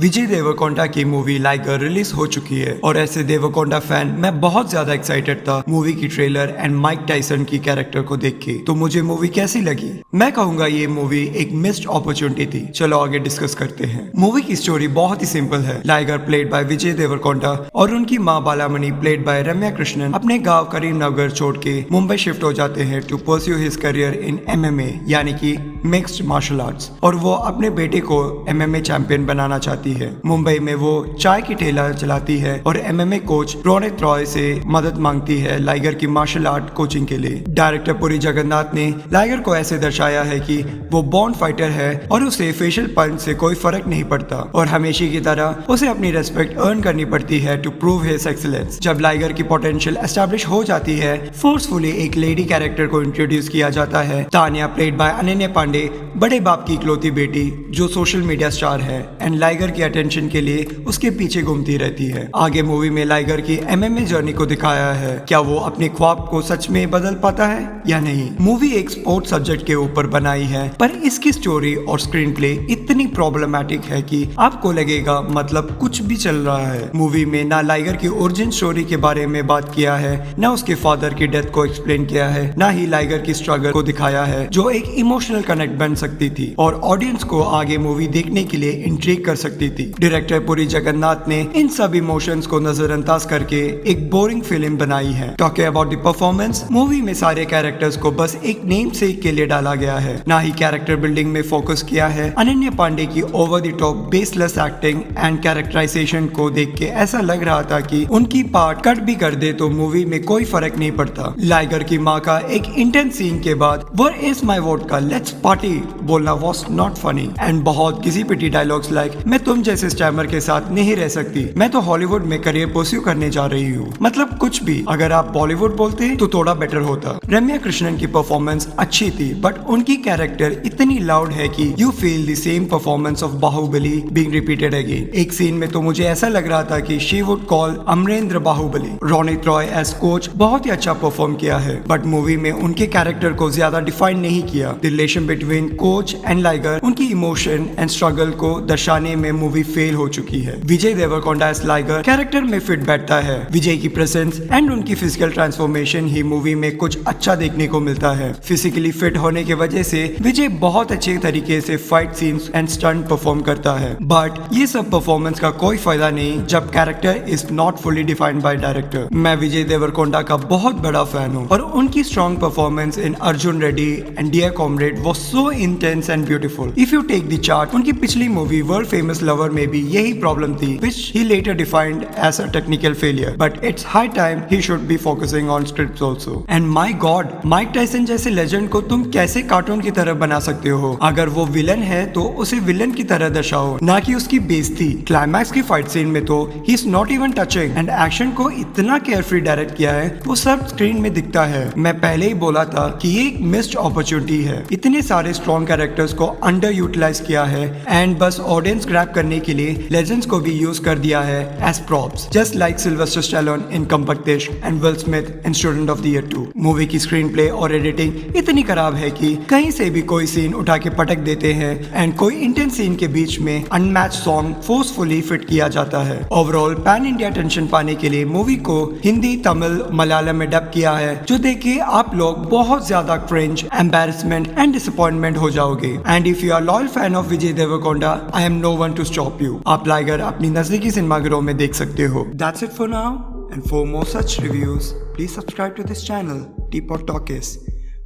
विजय देवरकोंडा की movie liger release हो चुकी है और ऐसे देवरकोंडा फैन मैं बहुत ज्यादा एक्साइटेड था मूवी की ट्रेलर एंड माइक टाइसन की कैरेक्टर को देख के। तो मुझे मूवी कैसी लगी? मैं कहूंगा ये मूवी एक मिस्ड अपॉर्चुनिटी थी। चलो आगे डिस्कस करते हैं। मूवी की स्टोरी बहुत ही सिंपल है। Liger played by Vijay Deverakonda और उनकी माँ बालामणि प्लेड बाय रम्या कृष्णन अपने गाँव करीमनगर छोड़ के मुंबई शिफ्ट हो जाते हैं to pursue his career in MMA यानी कि मिक्स्ड मार्शल आर्ट्स, और वो अपने बेटे को MMA चैंपियन बनाना चाहती है। मुंबई में वो चाय की ठेला चलाती है और MMA कोच रोनित रॉय से मदद मांगती है लाइगर की मार्शल आर्ट कोचिंग के लिए। डायरेक्टर पुरी जगन्नाथ ने लाइगर को ऐसे दर्शाया है कि वो बॉर्न फाइटर है और उसे फेशियल पंच से कोई फर्क नहीं पड़ता और हमेशा की तरह उसे अपनी रेस्पेक्ट अर्न करनी पड़ती है टू प्रूव हिज एक्सीलेंस। जब लाइगर की पोटेंशियल एस्टैब्लिश हो जाती है, फोर्सफुली एक लेडी कैरेक्टर को इंट्रोड्यूस किया जाता है, तानिया प्लेड बाय अनन्या पांडे, बड़े बाप की इकलौती बेटी जो सोशल मीडिया स्टार है एंड लाइगर की अटेंशन के लिए उसके पीछे घूमती रहती है। आगे मूवी में लाइगर की MMA जर्नी को दिखाया है। क्या वो अपने ख्वाब को सच में बदल पाता है या नहीं? मूवी एक स्पोर्ट सब्जेक्ट के ऊपर बनाई है, पर इसकी स्टोरी और स्क्रीन प्ले इतनी प्रॉब्लमैटिक है कि आपको लगेगा मतलब कुछ भी चल रहा है। मूवी में ना लाइगर की ओरिजिन स्टोरी के बारे में बात किया है, ना उसके फादर की डेथ को एक्सप्लेन किया है, ना ही लाइगर की स्ट्रगल को दिखाया है जो एक इमोशनल कनेक्ट बन सकती थी और ऑडियंस को आगे मूवी देखने के लिए इंट्रिग कर सकती थी। डायरेक्टर पुरी जगन्नाथ ने इन सब इमोशंस को नजरअंदाज करके एक बोरिंग फिल्म बनाई है। Talking about the performance, movie में सारे कैरेक्टर्स को बस एक नेम से के लिए डाला गया है, ना ही कैरेक्टर बिल्डिंग में फोकस किया है। अनन्या पांडे की over the top baseless acting and characterization को देख के ऐसा लग रहा था कि उनकी पार्ट कट भी कर दे तो मूवी में कोई फर्क नहीं पड़ता। लाइगर की माँ का एक इंटेंस सीन के बाद वर इज माई वोट का लेट्स पार्टी बोलना वॉज नॉट फनी एंड बहुत किसी पिटी डायलॉग्स लाइक मैं तुम जैसे स्टैमर के साथ नहीं रह सकती, मैं तो हॉलीवुड में करियर परस्यू करने जा रही हूँ। मतलब कुछ भी, अगर आप बॉलीवुड बोलते तो थोड़ा बेटर होता। रम्या कृष्णन की परफॉर्मेंस अच्छी थी, बट उनकी कैरेक्टर इतनी लाउड है कि you feel the same performance of Baahubali being repeated again. एक सीन में तो मुझे ऐसा लग रहा था कि she would call Amarendra Baahubali. Ronit Roy as coach बहुत ही अच्छा परफॉर्म किया है, बट मूवी में उनके कैरेक्टर को ज्यादा डिफाइन नहीं किया। Relation between coach and liger, उनकी इमोशन एंड स्ट्रगल को दर्शाने में मूवी फेल हो चुकी है। Vijay Deverakonda as liger character में फिट बैठता है। विजय की प्रेजेंस एंड उनकी फिजिकल ट्रांसफॉर्मेशन ही मूवी में कुछ अच्छा देखने को मिलता है। फिजिकली फिट होने की वजह से विजय बहुत अच्छे तरीके से fight scenes and stunt perform करता है, बट ये सब परफॉर्मेंस का कोई फायदा नहीं जब character is not fully defined by director. मैं विजय देवरकोंडा का बहुत बड़ा फैन हूँ और उनकी strong performance in Arjun Reddy and dear comrade was so intense and beautiful. If you take the chart, उनकी पिछली मूवी वर्ल्ड फेमस लवर में भी यही प्रॉब्लम थी, which he later defined as a technical failure. But it's high time he should be focusing on scripts also. And my God, Mike Tyson जैसे legend को तुम कैसे कार्टून की तरह बना सकते हो? अगर वो विलन है तो उसे विलन की तरह दर्शाओ, ना कि उसकी बेइज्जती। क्लाइमैक्स की फाइट सीन में तो he is not even touching and action को इतना केयरफ्री डायरेक्ट किया है, वो सब स्क्रीन में दिखता है। मैं पहले ही बोला था कि ये एक मिस्ड अपॉर्चुनिटी है। इतने सारे स्ट्रॉन्ग कैरेक्टर्स को अंडर यूटिलाइज किया है एंड बस ऑडियंस ग्रैब करने के लिए लेजेंड्स को भी यूज कर दिया है as props, just like Sylvester Stallone in कंपकटिश and Will Smith in student of the year 2। Movie की स्क्रीन प्ले और एडिटिंग इतनी खराब है कि कहीं से भी कोई सीन उठा के पटक देते हैं एंड कोई इंटेंस सीन के बीच में अनमैच सॉन्ग फोर्सफुली फिट किया जाता है। ओवरऑल पैन इंडिया टेंशन पाने के लिए मूवी को हिंदी, तमिल, मलयालम में डब किया है, जो देख के आप लोग बहुत ज्यादा क्रिंज, एम्बैरेसमेंट एंड डिसअपॉइंटमेंट हो जाओगे। And if you are loyal fan of Vijay Deverakonda, I am no one to stop you. आप लाइगर अपनी नजदीकी सिनेमाघरों में देख सकते हो। That's it for now, and for more such reviews, please subscribe to this channel, Teapot Talkies.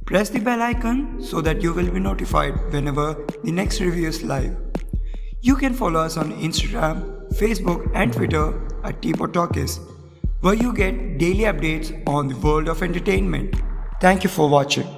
Press the bell icon so that you will be notified whenever the next review is live. You can follow us on Instagram, Facebook, and Twitter at Teapot Talkies, where you get daily updates on the world of entertainment. Thank you for watching.